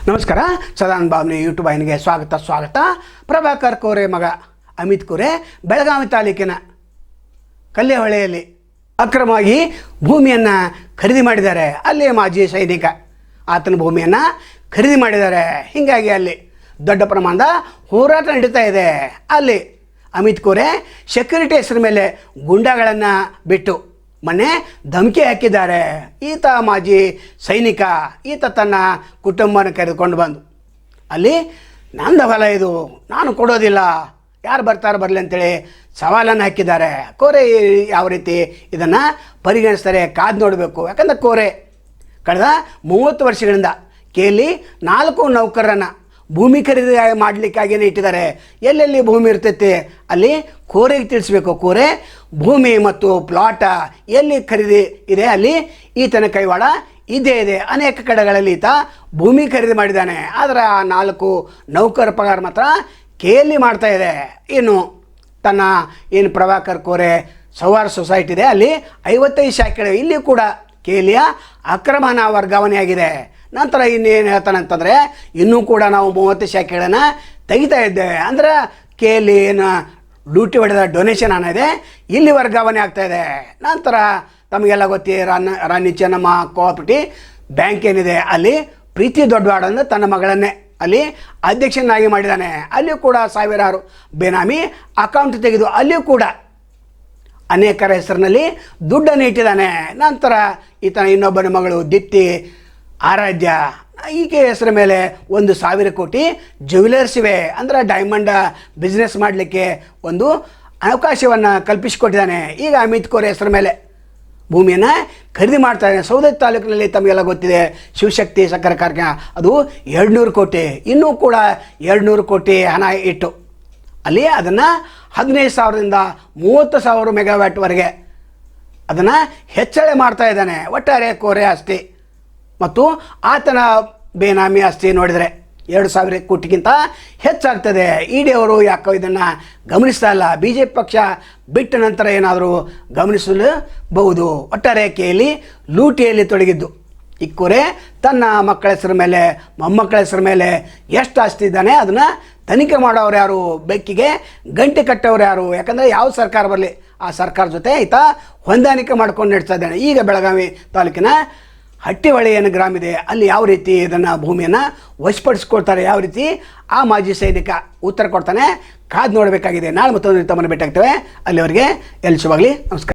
ನಮಸ್ಕಾರ. ಸದಾನಂದ ಬಾಬ್ನಿ ಯೂಟ್ಯೂಬ್ ವಾಹಿನಿಗೆ ಸ್ವಾಗತ. ಪ್ರಭಾಕರ್ ಕೋರೆ ಮಗ ಅಮಿತ್ ಕೋರೆ ಬೆಳಗಾವಿ ತಾಲೂಕಿನ ಕಲ್ಲೇಹೊಳೆಯಲ್ಲಿ ಅಕ್ರಮವಾಗಿ ಭೂಮಿಯನ್ನು ಖರೀದಿ ಮಾಡಿದ್ದಾರೆ. ಅಲ್ಲಿ ಮಾಜಿ ಸೈನಿಕ ಆತನ ಭೂಮಿಯನ್ನು ಖರೀದಿ ಮಾಡಿದ್ದಾರೆ. ಹೀಗಾಗಿ ಅಲ್ಲಿ ದೊಡ್ಡ ಪ್ರಮಾಣದ ಹೋರಾಟ ನಡೀತಾ ಇದೆ. ಅಲ್ಲಿ ಅಮಿತ್ ಕೋರೆ ಸೆಕ್ಯೂರಿಟಿ ಹೆಸರ ಮೇಲೆ ಗುಂಡಾಗಳನ್ನು ಬಿಟ್ಟು ಮೊನ್ನೆ ಧಮಕಿ ಹಾಕಿದ್ದಾರೆ. ಈತ ಮಾಜಿ ಸೈನಿಕ, ಈತ ತನ್ನ ಕುಟುಂಬನ ಕರೆದುಕೊಂಡು ಬಂದು ಅಲ್ಲಿ ನಂದು ಹೊಲ ಇದು, ನಾನು ಕೊಡೋದಿಲ್ಲ, ಯಾರು ಬರ್ತಾರೆ ಬರಲಿ ಅಂತೇಳಿ ಸವಾಲನ್ನು ಹಾಕಿದ್ದಾರೆ. ಕೋರೆ ಯಾವ ರೀತಿ ಇದನ್ನು ಪರಿಗಣಿಸ್ತಾರೆ ಕಾದು ನೋಡಬೇಕು. ಯಾಕಂದರೆ ಕೋರೆ ಕಳೆದ 30 ವರ್ಷಗಳಿಂದ ಕೇಲಿ 4 ನೌಕರರನ್ನು ಭೂಮಿ ಖರೀದಿ ಮಾಡಲಿಕ್ಕಾಗಿಯೇ ಇಟ್ಟಿದ್ದಾರೆ. ಎಲ್ಲೆಲ್ಲಿ ಭೂಮಿ ಇರ್ತೈತೆ ಅಲ್ಲಿ ಕೋರೆಗೆ ತಿಳಿಸ್ಬೇಕು. ಕೋರೆ ಭೂಮಿ ಮತ್ತು ಪ್ಲಾಟ ಎಲ್ಲಿ ಖರೀದಿ ಇದೆ ಅಲ್ಲಿ ಈತನ ಕೈವಾಡ ಇದೇ ಇದೆ. ಅನೇಕ ಕಡೆಗಳಲ್ಲಿ ಈತ ಭೂಮಿ ಖರೀದಿ ಮಾಡಿದ್ದಾನೆ. ಆದರೆ ಆ 4 ನೌಕರ ಪಗಾರ ಮಾತ್ರ ಕೇಲಿ ಮಾಡ್ತಾ ಇದೆ. ಇನ್ನು ತನ್ನ ಏನು ಪ್ರಭಾಕರ್ ಕೋರೆ ಸೌಹಾರ ಸೊಸೈಟಿ ಇದೆ ಅಲ್ಲಿ 55 ಶಾಖೆಗಳಿವೆ. ಇಲ್ಲಿ ಕೂಡ ಕೇಲಿಯ ಅಕ್ರಮನ ವರ್ಗಾವಣೆಯಾಗಿದೆ. ನಂತರ ಇನ್ನೇನು ಹೇಳ್ತಾನಂತಂದರೆ ಇನ್ನೂ ಕೂಡ ನಾವು 30 ಶಾಖೆಗಳನ್ನು ತೆಗಿತಾ ಇದ್ದೇವೆ. ಅಂದರೆ ಕೇಲಿ ಏನು ಲೂಟಿ ಹೊಡೆದ ಡೊನೇಷನ್ ಹಣ ಇದೆ ಇಲ್ಲಿ ವರ್ಗಾವಣೆ ಆಗ್ತಾಯಿದೆ. ನಂತರ ತಮಗೆಲ್ಲ ಗೊತ್ತಿ ರಾಣಿ ಚೆನ್ನಮ್ಮ ಕೋಆಪರೇಟಿವ್ ಬ್ಯಾಂಕ್ ಏನಿದೆ ಅಲ್ಲಿ ಪ್ರೀತಿ ದೊಡ್ಡವಾಡನ್ನು ತನ್ನ ಮಗಳನ್ನೇ ಅಲ್ಲಿ ಅಧ್ಯಕ್ಷನಾಗಿ ಮಾಡಿದ್ದಾನೆ. ಅಲ್ಲಿಯೂ ಕೂಡ ಸಾವಿರಾರು ಬೇನಾಮಿ ಅಕೌಂಟ್ ತೆಗೆದು ಅಲ್ಲಿಯೂ ಕೂಡ ಅನೇಕರ ಹೆಸರಿನಲ್ಲಿ ದುಡ್ಡನ್ನು ಇಟ್ಟಿದ್ದಾನೆ. ನಂತರ ಈತನ ಇನ್ನೊಬ್ಬನ ಮಗಳು ದಿತ್ತಿ ಆರಾಧ್ಯ, ಈಕೆ ಹೆಸರ ಮೇಲೆ 1,000 ಕೋಟಿ ಜ್ಯುವೆಲರ್ಸ್ ಇವೆ. ಅಂದರೆ ಡೈಮಂಡ್ ಬಿಸ್ನೆಸ್ ಮಾಡಲಿಕ್ಕೆ ಒಂದು ಅವಕಾಶವನ್ನು ಕಲ್ಪಿಸಿಕೊಟ್ಟಿದ್ದಾನೆ. ಈಗ ಅಮಿತ್ ಕೋರೆ ಹೆಸರ ಮೇಲೆ ಭೂಮಿಯನ್ನು ಖರೀದಿ ಮಾಡ್ತಾನೆ. ಸೌದತ್ತಿ ತಾಲೂಕಿನಲ್ಲಿ ತಮಗೆಲ್ಲ ಗೊತ್ತಿದೆ ಶಿವಶಕ್ತಿ ಸಕ್ಕರೆ ಕಾರ್ಖಾನೆ, ಅದು 200 ಕೋಟಿ, ಇನ್ನೂ ಕೂಡ 200 ಕೋಟಿ ಹಣ ಇಟ್ಟು ಅಲ್ಲಿ ಅದನ್ನು 15,000ರಿಂದ 30,000 ಮೆಗಾವ್ಯಾಟ್ವರೆಗೆ ಅದನ್ನು ಹೆಚ್ಚಳ ಮಾಡ್ತಾ ಇದ್ದಾನೆ. ಒಟ್ಟಾರೆ ಕೋರೆ ಆಸ್ತಿ ಮತ್ತು ಆತನ ಬೇನಾಮಿ ಆಸ್ತಿ ನೋಡಿದರೆ 2,000 ಕೋಟಿಗಿಂತ ಹೆಚ್ಚಾಗ್ತದೆ. ಇಡಿ ಅವರು ಯಾಕೋ ಇದನ್ನು ಗಮನಿಸ್ತಾ ಇಲ್ಲ. BJP ಪಕ್ಷ ಬಿಟ್ಟ ನಂತರ ಏನಾದರೂ ಗಮನಿಸಬಹುದು. ಒಟ್ಟಾರೆ ಕೇಳಿ ಲೂಟಿಯಲ್ಲಿ ತೊಡಗಿದ್ದು ಈ ಕೋರೆ ತನ್ನ ಮಕ್ಕಳ ಹೆಸರ ಮೇಲೆ ಮೊಮ್ಮಕ್ಕಳ ಹೆಸರ ಮೇಲೆ ಎಷ್ಟು ಆಸ್ತಿ ಇದ್ದಾನೆ ಅದನ್ನು ತನಿಖೆ ಮಾಡೋರು ಯಾರು, ಬೆಕ್ಕಿಗೆ ಗಂಟೆ ಕಟ್ಟೋರು ಯಾರು. ಯಾಕಂದರೆ ಯಾವ ಸರ್ಕಾರ ಬರಲಿ ಆ ಸರ್ಕಾರ ಜೊತೆ ಈತ ಹೊಂದಾಣಿಕೆ ಮಾಡ್ಕೊಂಡು ನಡೆಸ್ತಾ ಇದ್ದಾನೆ. ಈಗ ಬೆಳಗಾವಿ ತಾಲೂಕಿನ ಹಟ್ಟಿಹೊಳೆ ಏನು ಗ್ರಾಮ ಇದೆ ಅಲ್ಲಿ ಯಾವ ರೀತಿ ಇದನ್ನು ಭೂಮಿಯನ್ನು ವಶಪಡಿಸ್ಕೊಳ್ತಾರೆ, ಯಾವ ರೀತಿ ಆ ಮಾಜಿ ಸೈನಿಕ ಉತ್ತರ ಕೊಡ್ತಾನೆ ಕಾದು ನೋಡಬೇಕಾಗಿದೆ. ನಾಳೆ ಮತ್ತೊಂದು ತಮ್ಮನ್ನು ಭೇಟಿಯಾಗ್ತೇವೆ. ಅಲ್ಲಿವರೆಗೆ ಎಲ್ಲಿ ಶುಭವಾಗಲಿ. ನಮಸ್ಕಾರ.